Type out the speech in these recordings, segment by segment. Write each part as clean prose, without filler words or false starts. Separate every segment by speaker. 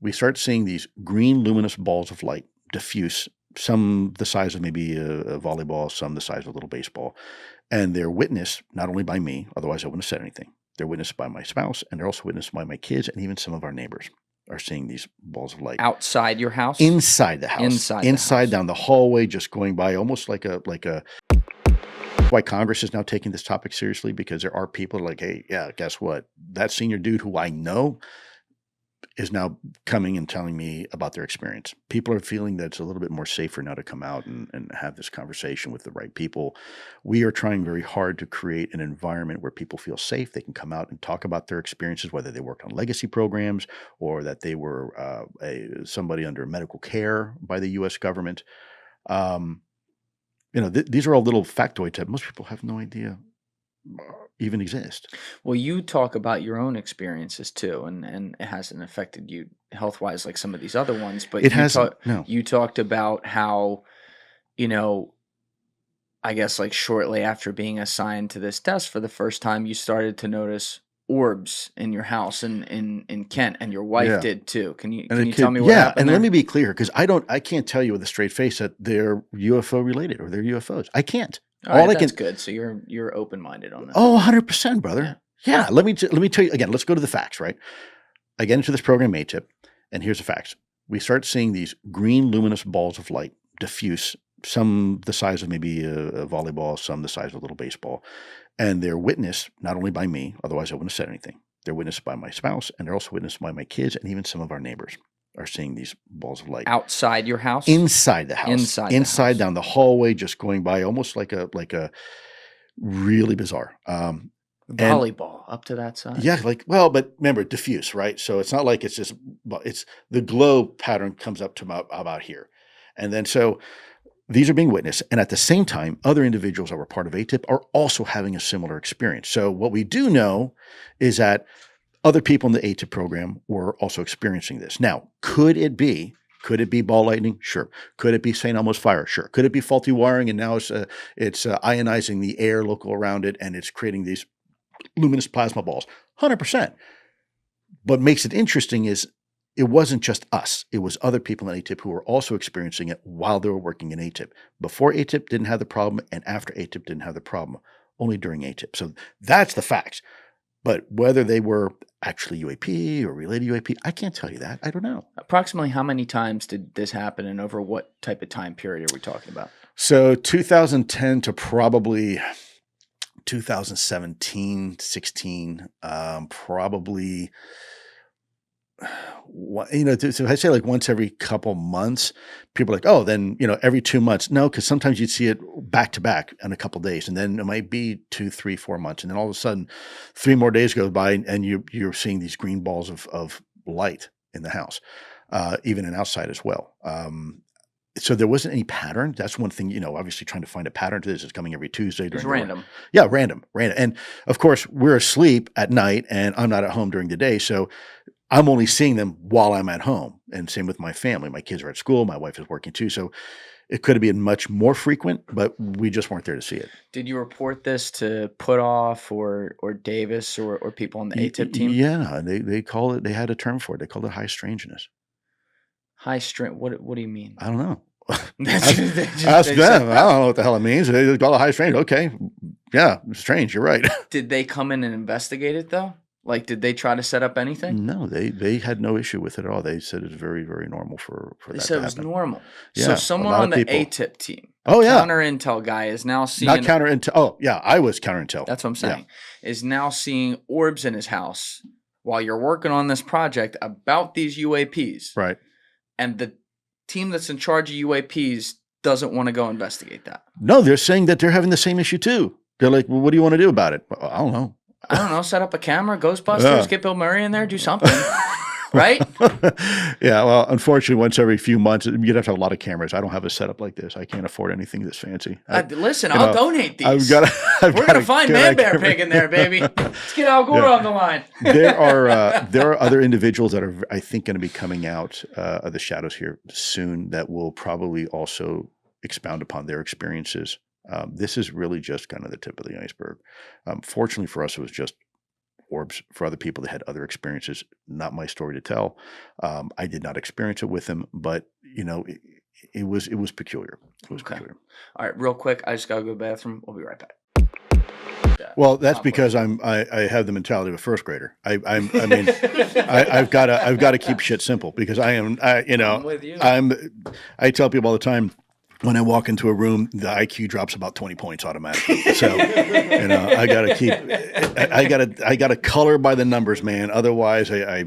Speaker 1: we start seeing these green luminous balls of light diffuse, some the size of maybe a volleyball, some the size of a little baseball. And they're witnessed not only by me, otherwise I wouldn't have said anything. They're witnessed by my spouse, and they're also witnessed by my kids, and even some of our neighbors are seeing these balls of light.
Speaker 2: Outside your house?
Speaker 1: Inside the house.
Speaker 2: Inside the house.
Speaker 1: Down the hallway, just going by almost like a why Congress is now taking this topic seriously, because there are people like, hey, yeah, guess what? That senior dude who I know is now coming and telling me about their experience. People are feeling that it's a little bit more safer now to come out and have this conversation with the right people. We are trying very hard to create an environment where people feel safe. They can come out and talk about their experiences, whether they worked on legacy programs or that they were somebody under medical care by the U.S. government. These are all little factoids that most people have no idea even exist.
Speaker 2: Well, you talk about your own experiences too, and it hasn't affected you health-wise like some of these other ones, but
Speaker 1: It hasn't, no.
Speaker 2: You talked about how, I guess like shortly after being assigned to this test for the first time, you started to notice orbs in your house in Kent, and your wife did too. Can you tell me what happened there?
Speaker 1: Let me be clear, because I can't tell you with a straight face that they're UFO related or they're UFOs. I can't.
Speaker 2: That's good. So you're open-minded on that.
Speaker 1: Oh, 100%, brother. Yeah. Let me tell you again. Let's go to the facts, right? I get into this program ATIP, and here's the facts. We start seeing these green luminous balls of light diffuse, some the size of maybe a volleyball, some the size of a little baseball. And they're witnessed not only by me, otherwise I wouldn't have said anything. They're witnessed by my spouse, and they're also witnessed by my kids, and even some of our neighbors are seeing these balls of light.
Speaker 2: Outside your house?
Speaker 1: Inside the house. Inside down the hallway, just going by almost like a really bizarre.
Speaker 2: Volleyball up to that size?
Speaker 1: Yeah, but remember, diffuse, right? So it's not like it's just, it's the glow pattern comes up to about here. And then so these are being witnessed. And at the same time, other individuals that were part of ATIP are also having a similar experience. So what we do know is that other people in the ATIP program were also experiencing this. Now, could it be ball lightning? Sure. Could it be St. Elmo's fire? Sure. Could it be faulty wiring and now it's ionizing the air local around it and it's creating these luminous plasma balls? 100%. What makes it interesting is it wasn't just us. It was other people in ATIP who were also experiencing it while they were working in ATIP. Before ATIP didn't have the problem, and after ATIP didn't have the problem, only during ATIP. So that's the facts. But whether they were actually UAP or related UAP, I can't tell you that. I don't know.
Speaker 2: Approximately how many times did this happen, and over what type of time period are we talking about?
Speaker 1: So 2010 to probably 2017, 16, probably, so I say like once every couple months. People are like, oh, then, every 2 months. No, because sometimes you'd see it back to back in a couple of days. And then it might be 2, 3, 4 months. And then all of a sudden 3 more days go by and you're seeing these green balls of light in the house, even and outside as well. So there wasn't any pattern. That's one thing, obviously trying to find a pattern to this. It's coming every Tuesday.
Speaker 2: It's random.
Speaker 1: Yeah, random. And of course we're asleep at night and I'm not at home during the day. So I'm only seeing them while I'm at home, and same with my family. My kids are at school. My wife is working too. So it could have been much more frequent, but we just weren't there to see it.
Speaker 2: Did you report this to Put Off or Davis or people on the ATIP team?
Speaker 1: Yeah, they call it, they had a term for it. They called it high strangeness.
Speaker 2: High strange. What do you mean?
Speaker 1: I don't know. Ask them. I don't know what the hell it means. They call it high strange. Okay. Yeah, strange. You're right.
Speaker 2: Did they come in and investigate it though? Like, did they try to set up anything?
Speaker 1: No, they had no issue with it at all. They said it's very, very normal for that to happen.
Speaker 2: They said it was normal.
Speaker 1: Yeah,
Speaker 2: so someone on the ATIP team, counter intel guy, is now seeing...
Speaker 1: Not counter intel. Oh, yeah, I was counter intel.
Speaker 2: That's what I'm saying. Yeah. Is now seeing orbs in his house while you're working on this project about these UAPs.
Speaker 1: Right.
Speaker 2: And the team that's in charge of UAPs doesn't want to go investigate that.
Speaker 1: No, they're saying that they're having the same issue too. They're like, well, what do you want to do about it? Well, I don't know.
Speaker 2: Set up a camera, Ghostbusters, get Bill Murray in there, do something. Right?
Speaker 1: Yeah, well, unfortunately, once every few months, you'd have to have a lot of cameras. I don't have a setup like this. I can't afford anything this fancy.
Speaker 2: Listen, I'll donate these.
Speaker 1: We're
Speaker 2: going to find Man Bear Pig in there, baby. Let's get Al Gore on the line.
Speaker 1: There are other individuals that are, I think, going to be coming out of the shadows here soon that will probably also expound upon their experiences. This is really just kind of the tip of the iceberg. Fortunately for us, it was just orbs for other people that had other experiences. Not my story to tell. I did not experience it with them, but it was peculiar. It was peculiar.
Speaker 2: All right, real quick, I just gotta go to the bathroom. We'll be right back.
Speaker 1: Well, that's because I have the mentality of a first grader. I mean, I've got to keep shit simple because I'm with you. I tell people all the time, when I walk into a room, the IQ drops about 20 points automatically. So, I got to color by the numbers, man. Otherwise, I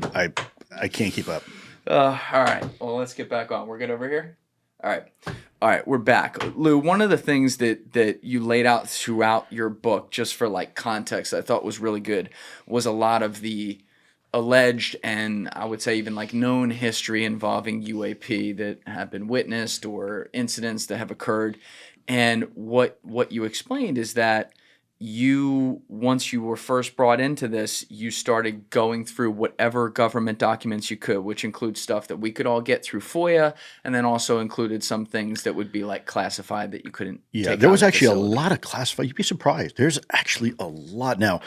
Speaker 1: can't keep up.
Speaker 2: All right. Well, let's get back on. We're good over here? All right, we're back. Lou, one of the things that you laid out throughout your book, just for like context, I thought was really good, was a lot of the alleged and I would say even like known history involving UAP that have been witnessed or incidents that have occurred. And what you explained is that once you were first brought into this, you started going through whatever government documents you could, which includes stuff that we could all get through FOIA, and then also included some things that would be like classified that you couldn't take
Speaker 1: there was
Speaker 2: out of
Speaker 1: actually
Speaker 2: facility.
Speaker 1: A lot of classified. You'd be surprised. There's actually a lot. Now,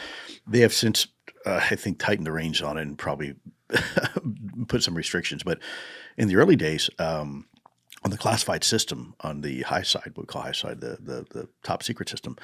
Speaker 1: they have since, I think, tightened the reins on it and probably put some restrictions. But in the early days, on the classified system, on the high side, what we call high side, the top secret system,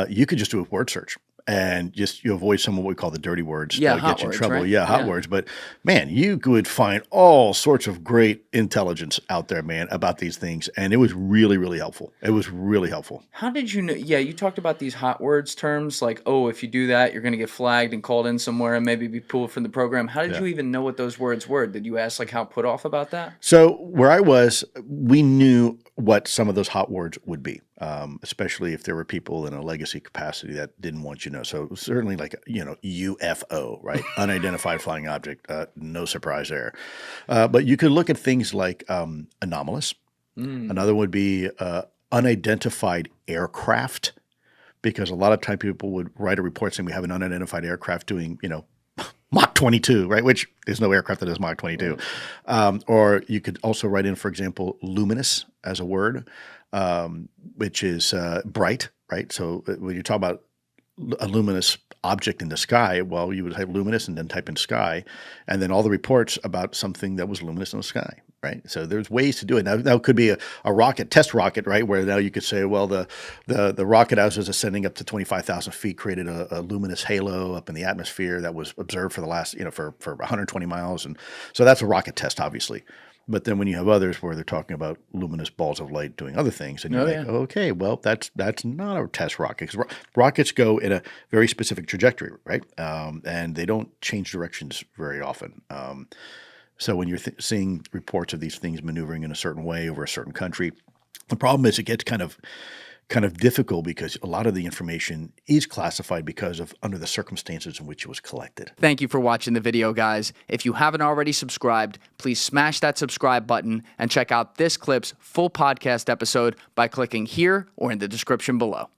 Speaker 1: you could just do a word search and you avoid some of what we call the dirty words that get you in trouble.
Speaker 2: Right?
Speaker 1: Yeah, hot words. But man, you could find all sorts of great intelligence out there, man, about these things. And it was really, really helpful. It was really helpful.
Speaker 2: How did you know? Yeah, you talked about these hot words terms like, oh, if you do that, you're going to get flagged and called in somewhere and maybe be pulled from the program. How did you even know what those words were? Did you ask like how put off about that?
Speaker 1: So where I was, we knew what some of those hot words would be, especially if there were people in a legacy capacity that didn't want you to know. So certainly like, UFO, right? Unidentified flying object, no surprise there. But you could look at things like anomalous. Another would be unidentified aircraft, because a lot of time people would write a report saying we have an unidentified aircraft doing, Mach 22, right? Which there's no aircraft that does Mach 22. Or you could also write in, for example, luminous as a word, which is bright, right? So when you talk about a luminous object in the sky, well, you would type luminous and then type in sky, and then all the reports about something that was luminous in the sky, right? So there's ways to do it. Now it could be a rocket, test rocket, right? Where now you could say, well, the rocket as it was ascending up to 25,000 feet created a luminous halo up in the atmosphere that was observed for the last, for 120 miles. And so that's a rocket test, obviously. But then when you have others where they're talking about luminous balls of light doing other things, and you're okay, well, that's not a test rocket, because rockets go in a very specific trajectory, right? And they don't change directions very often. So when you're seeing reports of these things maneuvering in a certain way over a certain country, the problem is it gets kind of difficult because a lot of the information is classified because of under the circumstances in which it was collected.
Speaker 2: Thank you for watching the video, guys. If you haven't already subscribed, please smash that subscribe button and check out this clip's full podcast episode by clicking here or in the description below.